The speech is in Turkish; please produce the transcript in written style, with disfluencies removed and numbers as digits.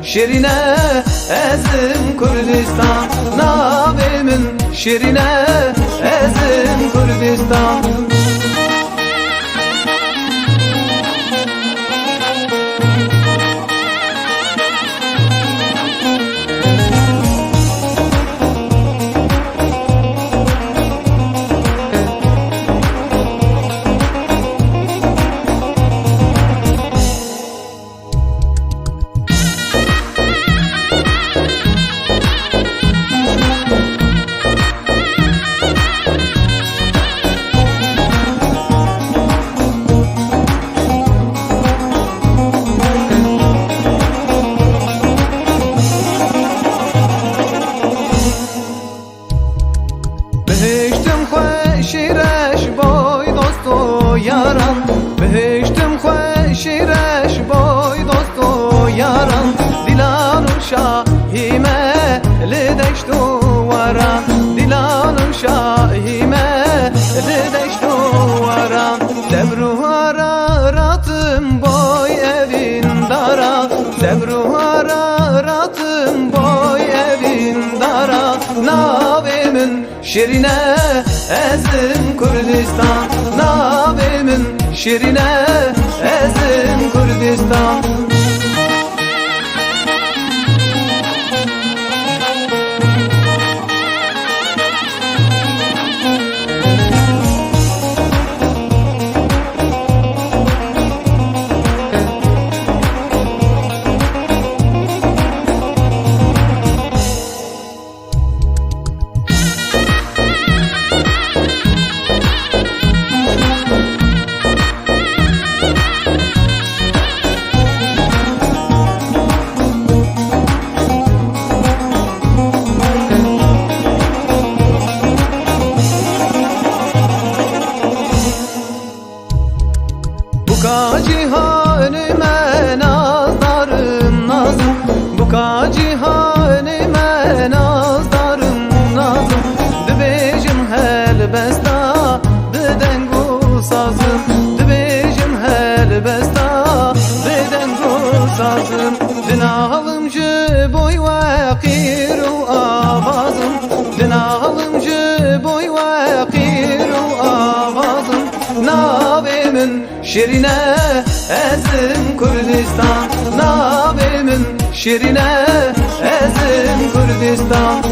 şirine ezim Kürdistan, navimin şirine ezim Kürdistan. شیرش بای دوست و یاران، بهشتم شیرش بای دوست و یاران، دیلان شاهیمه لدشت و وران، دیلان شاهیمه لدشت و وران. دبرو حرارتم بای evin dara، دبرو حرارتم بای evin dara، navimin şirine ezim Kürdistan، navimin şirine ezim Kürdistan. Buka cihanime nazdarım nazım, buka cihanime nazdarım nazım. Dibejim helbesta bidengu sazım, dibejim helbesta bidengu sazım. Dinalımcı boy ve kiru avazım, dinalımcı boy ve kiru avazım. Navimin şirine ezim Kürdistan, navimin şirine ezim Kürdistan.